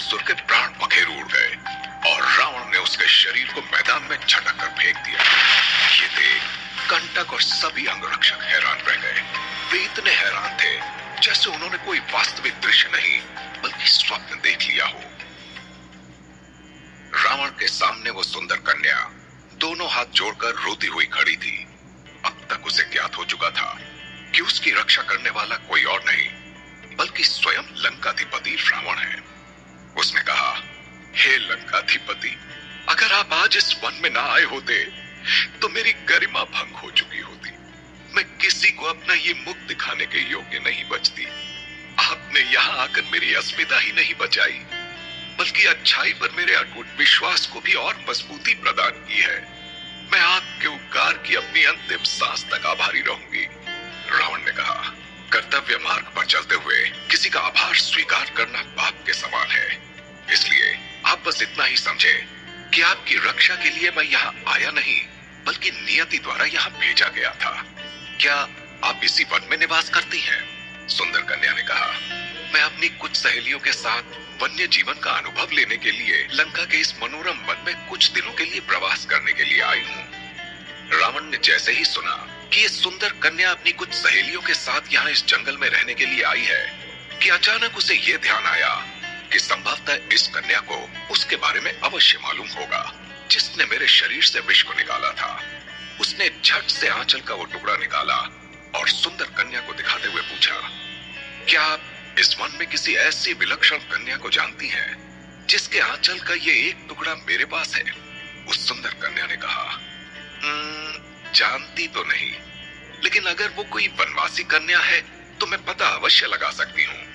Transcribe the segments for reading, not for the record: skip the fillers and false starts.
असुर के प्राण पखेरु उड़ गए और रावण ने उसके शरीर को मैदान में झटक कर फेंक दिया। ये देख कंटक और सभी अंगरक्षक हैरान रह गए। वे इतने हैरान थे जैसे उन्होंने कोई वास्तविक दृश्य नहीं बल्कि स्वप्न देख लिया हो। रावण के सामने वो सुंदर कन्या दोनों हाथ जोड़कर रोती हुई खड़ी थी। अब तक उसे ज्ञात हो चुका था कि उसकी रक्षा करने वाला कोई और नहीं बल्कि स्वयं लंकाधिपति रावण है। उसने कहा, हे लंकाधिपति, अगर आप आज इस वन में ना आए होते तो मेरी गरिमा भंग हो चुकी होती। मैं किसी को अपना ये मुख दिखाने के योग्य नहीं बचती। आपने यहाँ आकर मेरी अस्मिता ही नहीं बचाई बल्कि अच्छाई पर मेरे अटूट विश्वास को भी और मजबूती प्रदान की है। मैं आपके उपकार की अपनी अंतिम सांस तक आभारी रहूंगी। रावण ने कहा, कर्तव्य मार्ग पर चलते हुए किसी का आभार स्वीकार करना पाप के समान है। इसलिए आप बस इतना ही समझे कि आपकी रक्षा के लिए मैं यहाँ आया नहीं बल्कि नियति द्वारा यहाँ भेजा गया था। क्या आप इसी वन में निवास करती हैं? सुंदर कन्या ने कहा, मैं अपनी कुछ सहेलियों के साथ वन्य जीवन का अनुभव लेने के लिए लंका के इस मनोरम वन में कुछ दिनों के लिए प्रवास करने के लिए आई हूँ। रावण ने जैसे ही सुना कि ये सुंदर कन्या अपनी कुछ सहेलियों के साथ यहाँ इस जंगल में रहने के लिए आई है कि अचानक उसे ये ध्यान आया कि संभवतः इस कन्या को उसके बारे में अवश्य मालूम होगा जिसने मेरे शरीर से विष को निकाला था। उसने झट से आंचल का वो टुकड़ा निकाला और सुंदर कन्या को दिखाते हुए पूछा, क्या आप इस वन में किसी ऐसी विलक्षण कन्या को जानती हैं जिसके आंचल का ये एक टुकड़ा मेरे पास है? उस सुंदर कन्या ने कहा, जानती तो नहीं, लेकिन अगर वो कोई वनवासी कन्या है तो मैं पता अवश्य लगा सकती हूँ।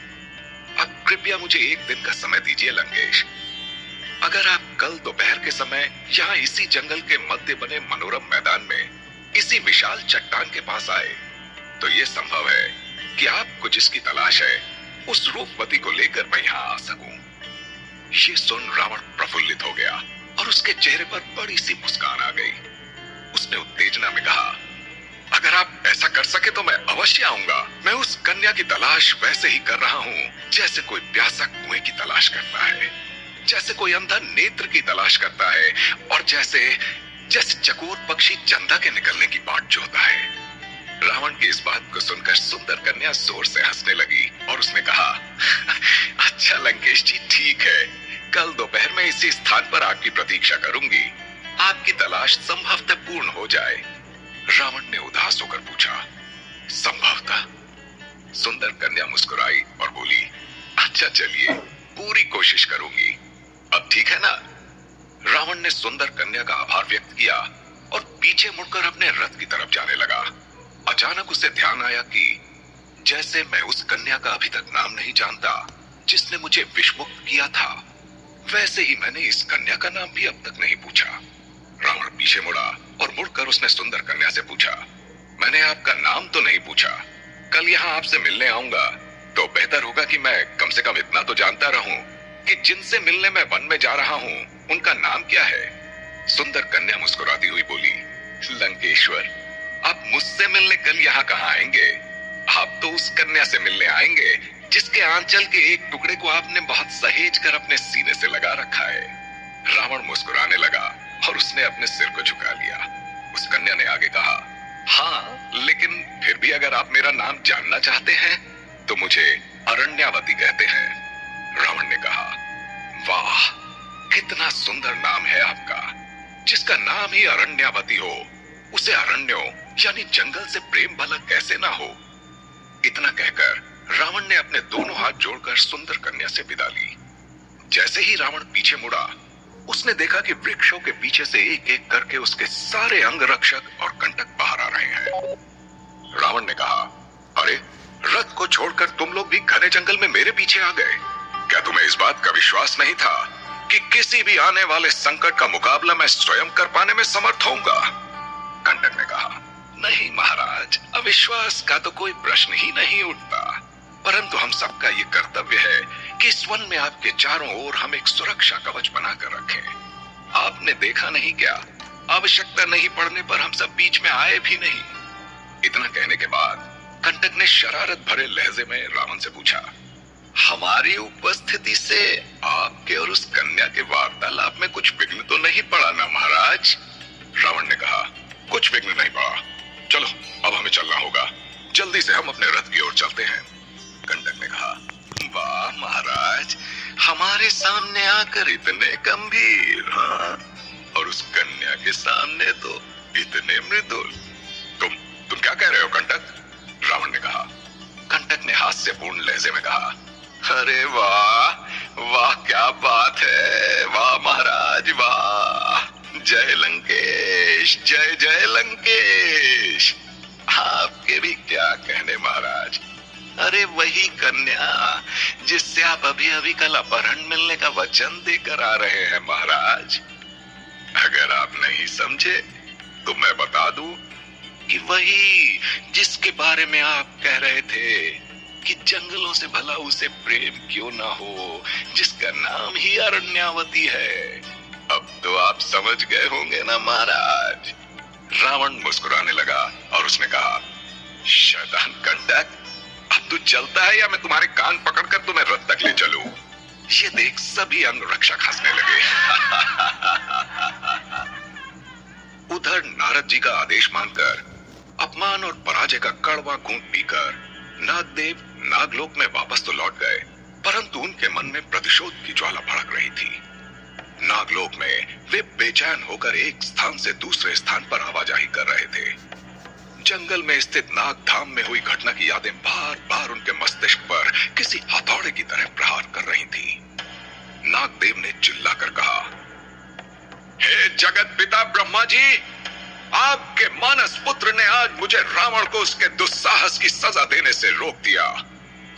अब कृपया मुझे एक दिन का समय दीजिए लंकेश। अगर आप कल दोपहर के समय यहाँ इसी जंगल के मध्य बने मनोरम मैदान में इसी विशाल चट्टान के पास आए तो ये संभव है कि आपको जिसकी तलाश है उस रूपवती को लेकर मैं यहाँ आ सकूं। ये सुन रावण प्रफुल्लित हो गया और उसके चेहरे पर बड़ी सी मुस्कान आ गई। उसने उत्तेजना में कहा, अगर आप ऐसा कर सके तो मैं अवश्य आऊंगा। मैं उस कन्या की तलाश वैसे ही कर रहा हूँ जैसे कोई प्यासा कुएं की तलाश करता है, जैसे कोई अंधा नेत्र की तलाश करता है और जैसे चकोर पक्षी चंदा के निकलने की बाट जोहता है। रावण की इस बात को सुनकर सुंदर कन्या जोर से हंसने लगी और उसने कहा, अच्छा लंकेश जी, ठीक है, कल दोपहर में इसी स्थान पर आपकी प्रतीक्षा करूंगी। आपकी तलाश संभवतः पूर्ण हो जाए। रावण ने उदास होकर पूछा, संभवतः? सुंदर कन्या मुस्कुराई और बोली, अच्छा चलिए, पूरी कोशिश करूंगी। अब ठीक है ना? रावण ने सुंदर कन्या का आभार व्यक्त किया और पीछे मुड़कर अपने रथ की तरफ जाने लगा। अचानक उसे ध्यान आया कि जैसे मैं उस कन्या का अभी तक नाम नहीं जानता जिसने मुझे विषमुक्त किया था, वैसे ही मैंने इस कन्या का नाम भी अब तक नहीं पूछा। रावण पीछे मुड़ा और मुड़कर उसने सुंदर कन्या से पूछा, मैंने आपका नाम तो नहीं पूछा। कल यहाँ आपसे मिलने आऊंगा तो बेहतर होगा कि मैं कम से कम इतना तो जानता रहूं कि जिनसे मिलने मैं वन में जा रहा हूं उनका नाम क्या है। सुंदर कन्या मुस्कुराती हुई बोली, लंकेश्वर, आप मुझसे मिलने कल यहाँ कहाँ आएंगे? आप तो उस कन्या से मिलने आएंगे जिसके आंचल के एक टुकड़े को आपने बहुत सहेज कर अपने सीने से लगा रखा है। रावण मुस्कुराने लगा और उसने अपने सिर को झुका लिया। उस कन्या ने आगे कहा, हाँ, लेकिन फिर भी अगर आप मेरा नाम जानना चाहते हैं तो मुझे अरण्यावती कहते हैं। रावण ने कहा, वाह, कितना सुंदर नाम है आपका। जिसका नाम ही अरण्यावती हो उसे अरण्यों यानी जंगल से प्रेम भला कैसे ना हो। इतना कहकर रावण ने अपने दोनों हाथ जोड़कर सुंदर कन्या से विदा ली। जैसे ही रावण पीछे मुड़ा, उसने देखा कि वृक्षों के पीछे से एक एक करके उसके सारे अंगरक्षक और कंटक बाहर आ रहे हैं। रावण ने कहा, अरे, रथ को छोड़कर तुम लोग भी घने जंगल में मेरे पीछे आ गए। क्या तुम्हें इस बात का विश्वास नहीं था कि किसी भी आने वाले संकट का मुकाबला मैं स्वयं कर पाने में समर्थ होऊंगा? कंटक ने कहा, नहीं महाराज, अविश्वास का तो कोई प्रश्न ही नहीं उठता, परंतु हम सबका ये कर्तव्य है कि इस वन में आपके चारों ओर हम एक सुरक्षा कवच बनाकर रखें। आपने देखा नहीं क्या, आवश्यकता नहीं पड़ने पर हम सब बीच में आए भी नहीं। इतना कहने के बाद कंटक ने शरारत भरे लहजे में रावण से पूछा, हमारी उपस्थिति से आपके और उस कन्या के वार्तालाप में कुछ विघ्न तो नहीं पड़ा ना महाराज? रावण ने कहा, कुछ विघ्न नहीं पड़ा। चलो अब हमें चलना होगा, जल्दी से हम अपने रथ की ओर चलते हैं। कंटक ने कहा, वाह महाराज, हमारे सामने आकर इतने गंभीर, हाँ, और उस कन्या के सामने तो इतने मृदुल। तुम क्या कह रहे हो कंटक? रावण ने कहा। कंटक ने हास्यपूर्ण लहजे में कहा, अरे वाह वाह, क्या बात है, वाह महाराज वाह, जय लंकेश, जय जय लंकेश। आपके भी क्या कहने महाराज। अरे वही कन्या जिससे आप अभी अभी कल अपहरण मिलने का वचन देकर आ रहे हैं महाराज। अगर आप नहीं समझे तो मैं बता दूं कि वही जिसके बारे में आप कह रहे थे कि जंगलों से भला उसे प्रेम क्यों ना हो, जिसका नाम ही अरण्यावती है। अब तो आप समझ गए होंगे ना महाराज। रावण मुस्कुराने लगा और उसने कहा, शैतान कंटक, अब तू चलता है या मैं तुम्हारे कान पकड़कर तुम्हें रथ तक ले चलूं? ये देख सभी अंगरक्षक हंसने लगे। उधर नारद जी का आदेश मानकर अपमान और पराजय का कड़वा घूंट पीकर नागदेव नागलोक में वापस तो लौट गए, परंतु उनके मन में प्रतिशोध की ज्वाला भड़क रही थी। नागलोक में वे बेचैन होकर एक स्थान से दूसरे स्थान पर आवाजाही कर रहे थे। जंगल में स्थित नागधाम में हुई घटना की यादें बार बार उनके मस्तिष्क पर किसी हथौड़े की तरह प्रहार कर रही थी। नागदेव ने चिल्लाकर कहा, हे जगत पिता ब्रह्मा जी, आपके मानस पुत्र ने आज मुझे रावण को उसके दुस्साहस की सजा देने से रोक दिया।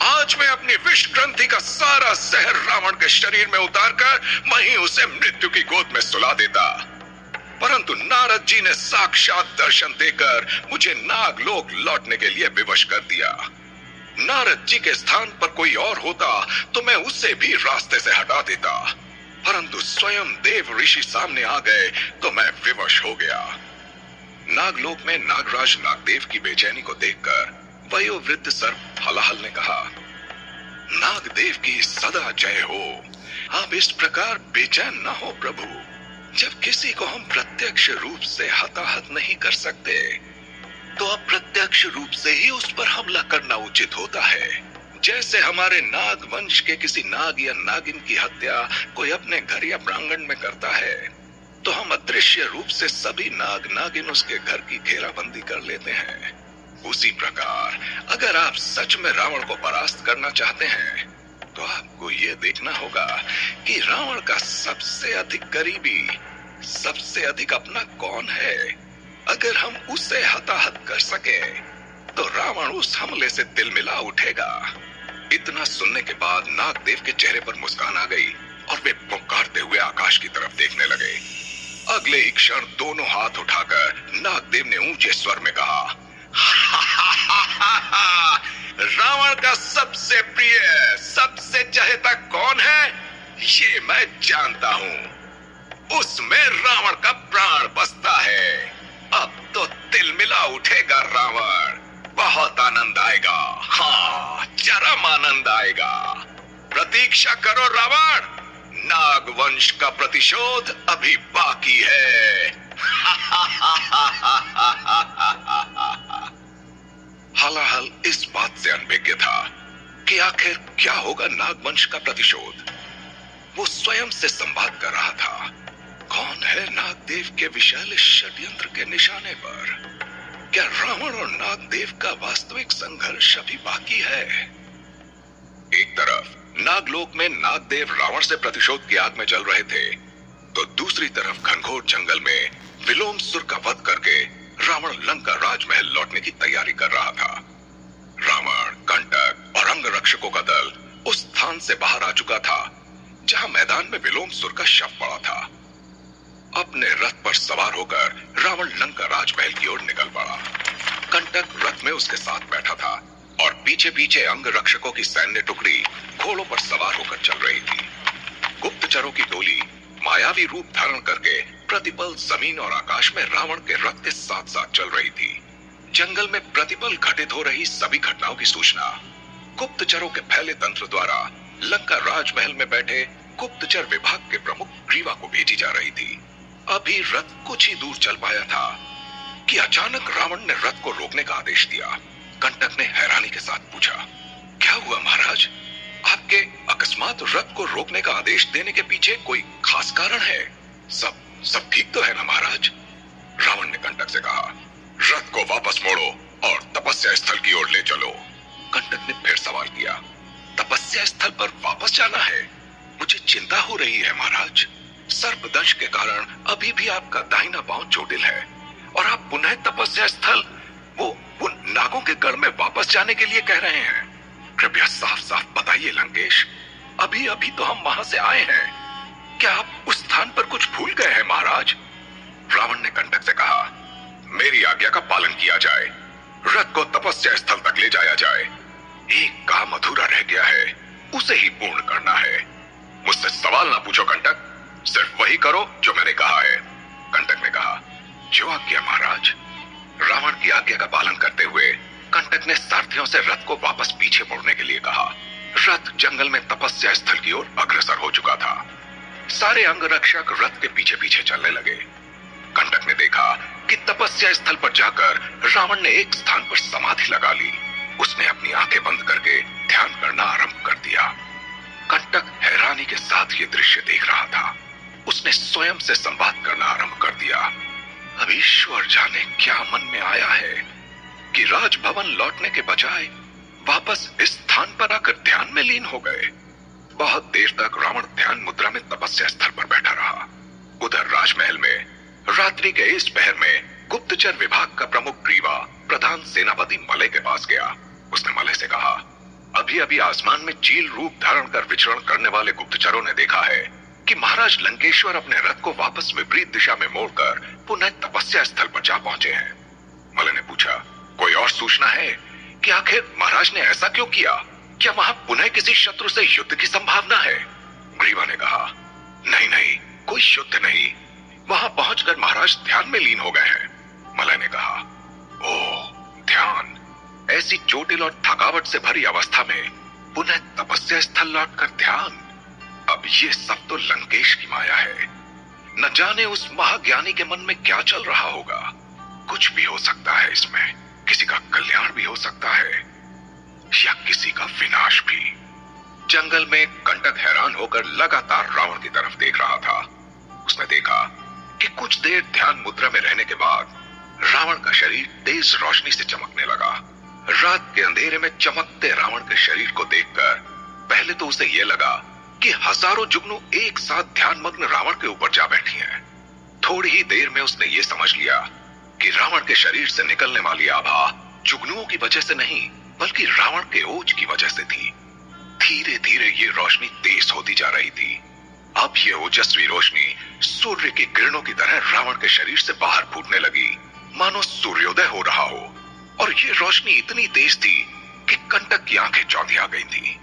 आज मैं अपनी विष ग्रंथि का सारा जहर रावण के शरीर में उतारकर वहीं उसे मृत्यु की गोद में सुला देता, परंतु नारद जी ने साक्षात दर्शन देकर मुझे नागलोक लौटने के लिए विवश कर दिया। नारद जी के स्थान पर कोई और होता तो मैं उसे भी रास्ते से हटा देता, परंतु स्वयं देव ऋषि सामने आ गए तो मैं विवश हो गया। नागलोक में नागराज नागदेव की बेचैनी को देखकर वयोवृद्ध सर्प हलाहल ने कहा, नागदेव की सदा जय हो। आप इस प्रकार बेचैन न हो प्रभु। जब किसी को हम प्रत्यक्ष रूप से हताहत नहीं कर सकते तो अप्रत्यक्ष रूप से ही उस पर हमला करना उचित होता है। जैसे हमारे नाग वंश के किसी नाग या नागिन की हत्या कोई अपने घर या प्रांगण में करता है तो हम अदृश्य रूप से सभी नाग नागिन उसके घर की घेराबंदी कर लेते हैं। उसी प्रकार अगर आप सच में रावण को परास्त करना चाहते हैं तो आपको ये देखना होगा कि रावण का सबसे अधिक करीबी, सबसे अधिक अपना कौन है। अगर हम उसे हताहत कर सके तो रावण उस हमले से तिलमिला उठेगा। इतना सुनने के बाद नागदेव के चेहरे पर मुस्कान आ गई और वे पुकारते हुए आकाश की तरफ देखने लगे। अगले ही क्षण दोनों हाथ उठाकर नागदेव ने ऊंचे स्वर में कहा, रावण का सबसे प्रिय, सबसे चहेता कौन है ये मैं जानता हूं। उसमें रावण का प्राण बसता है। अब तो तिलमिला उठेगा रावण, बहुत आनंद आएगा। हाँ, चरम आनंद आएगा। प्रतीक्षा करो रावण, नागवंश का प्रतिशोध अभी बाकी है। हलाहल इस बात से अनभिज्ञ था कि आखिर क्या होगा नागवंश का प्रतिशोध। वो स्वयं से संवाद कर रहा था, कौन है नागदेव के विशाल षड्यंत्र के निशाने पर? क्या रावण और नागदेव का वास्तविक संघर्ष अभी बाकी है? एक तरफ नागलोक में नागदेव रावण से प्रतिशोध की आग में जल रहे थे, तो दूसरी तरफ घनघोर जंगल में विलोमसुर का वध करके रावण लंका राजमहल लौटने की तैयारी कर रहा था। रावण, कंटक और अंगरक्षकों का दल उस स्थान से बाहर आ चुका था जहां मैदान में विलोमसुर का शव पड़ा था। अपने रथ पर सवार होकर रावण लंका राजमहल की ओर निकल पड़ा। कंटक रथ में उसके साथ बैठा था और पीछे पीछे अंगरक्षकों की सैन्य टुकड़ी घोड़ों पर सवार होकर चल रही थी। गुप्तचरों की टोली मायावी रूप धारण करके प्रतिपल जमीन और आकाश में रावण के रथ के साथ साथ चल रही थी। जंगल में प्रतिपल घटित हो रही सभी घटनाओं की सूचना गुप्तचरों के फैले तंत्र द्वारा लंका राजमहल में बैठे गुप्तचर विभाग के प्रमुख ग्रीवा को भेजी जा रही थी। अभी रथ कुछ ही दूर चल पाया था कि अचानक रावण ने रथ को रोकने का आदेश दिया। कंटक ने हैरानी के साथ पूछा, क्या हुआ महाराज? आपके अकस्मात रथ को रोकने का आदेश देने के पीछे कोई खास कारण है? सब ठीक तो है ना महाराज? रावण ने कंटक से कहा, रथ को वापस मोड़ो और तपस्या स्थल की ओर ले चलो। कंटक ने फिर सवाल किया, तपस्या स्थल पर वापस जाना है? मुझे चिंता हो रही है महाराज। सर्पदंश के कारण अभी भी आपका दाहिना पांव चोटिल है और आप पुनः तपस्या स्थल वो नागों के गढ़ में वापस जाने के लिए कह रहे हैं। कृपया साफ साफ बताइए लंकेश, अभी अभी तो हम वहां से आए हैं। क्या आप उस स्थान पर कुछ भूल गए हैं महाराज? रावण ने कंटक से कहा, मेरी आज्ञा का पालन किया जाए, रथ को तपस्या स्थल तक ले जाया जाए। एक काम अधूरा रह गया है, उसे ही पूर्ण करना है। मुझसे सवाल ना पूछो कंटक, सिर्फ वही करो जो मैंने कहा है। कंटक ने कहा, जो आज्ञा महाराज। रावण की आज्ञा का पालन करते हुए कंटक ने सारथियों से रथ को वापस पीछे मोड़ने के लिए कहा। रथ जंगल में तपस्या स्थल की ओर अग्रसर हो चुका था। सारे अंगरक्षक रथ के पीछे पीछे चलने लगे। कंटक ने देखा कि तपस्या स्थल पर जाकर रावण ने एक स्थान पर समाधि लगा ली। उसने अपनी आंखें बंद करके ध्यान करना आरंभ कर दिया। कंटक हैरानी के साथ ये दृश्य देख रहा था। उसने स्वयं से संवाद करना आरंभ कर दिया। अब ईश्वर जाने क्या मन में आया है कि राजभवन लौटने के बजाय वापस इस स्थान पर आकर ध्यान में लीन हो गए। बहुत देर तक रावण ध्यान मुद्रा में तपस्या स्थल पर बैठा रहा। उधर राजमहल में रात्रि के इस पहर में गुप्तचर विभाग का प्रमुख ग्रीवा प्रधान सेनापति मलय के पास गया। उसने मलय से कहा, अभी अभी आसमान में चील रूप धारण कर विचरण करने वाले गुप्तचरों ने देखा है कि महाराज लंकेश्वर अपने रथ को वापस विपरीत दिशा में मोड़कर पुनः तपस्या स्थल पर जा पहुंचे हैं। मलय ने पूछा, कोई और सूचना है कि आखिर महाराज ने ऐसा क्यों किया? क्या वहां पुनः किसी शत्रु से युद्ध की संभावना है? ग्रीवा ने कहा, नहीं, कोई युद्ध नहीं, वहां पहुंचकर महाराज ध्यान में लीन हो गए हैं। मलय ने कहा, ओह, ध्यान। ऐसी चोटिल और थकावट से भरी अवस्था में पुनः तपस्या स्थल लौटकर ध्यान। अब ये सब तो लंकेश की माया है। न जाने उस महाज्ञानी के मन में क्या चल रहा होगा। कुछ भी हो सकता है इसमें, किसी का कल्याण भी हो सकता है या किसी का विनाश भी। जंगल में कंटक हैरान होकर लगातार रावण की तरफ देख रहा था। उसने देखा कि कुछ देर ध्यान मुद्रा में रहने के बाद रावण का शरीर तेज रोशनी से चमकने लगा। रात के अंधेरे में चमकते रावण के शरीर को देखकर पहले तो उसे यह लगा कि हजारों जुगनू एक साथ ध्यानमग्न रावण के ऊपर जा बैठी हैं। थोड़ी ही देर में उसने ये समझ लिया कि रावण के शरीर से निकलने वाली आभा जुगनुओं की वजह से नहीं, बल्कि रावण के ओज की वजह से थी। धीरे धीरे ये रोशनी तेज होती जा रही थी। अब ये ओजस्वी रोशनी सूर्य की किरणों की तरह रावण के शरीर से बाहर फूटने लगी, मानो सूर्योदय हो रहा हो। और ये रोशनी इतनी तेज थी कि कंटक की आंखें चौंधिया गई थी।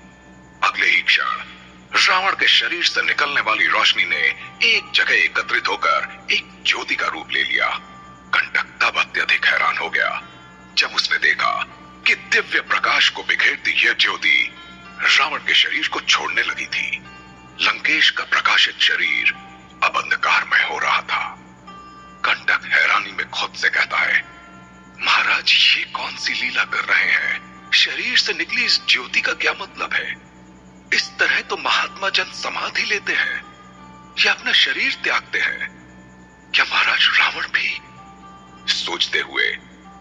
अगले ही क्षण रावण के शरीर से निकलने वाली रोशनी ने एक जगह एकत्रित होकर एक ज्योति का रूप ले लिया। कंटक तब अत्यधिक हैरान हो गया जब उसने देखा कि दिव्य प्रकाश को बिखेरती यह ज्योति रावण के शरीर को छोड़ने लगी थी। लंकेश का प्रकाशित शरीर अब अंधकारमय हो रहा था। कंटक हैरानी में खुद से कहता है, महाराज ये कौन सी लीला कर रहे हैं? शरीर से निकली इस ज्योति का क्या मतलब है? इस तरह तो महात्मा जन समाधि लेते हैं या अपना शरीर त्यागते हैं। क्या महाराज रावण भी? सोचते हुए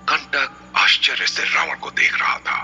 कंटक आश्चर्य से रावण को देख रहा था।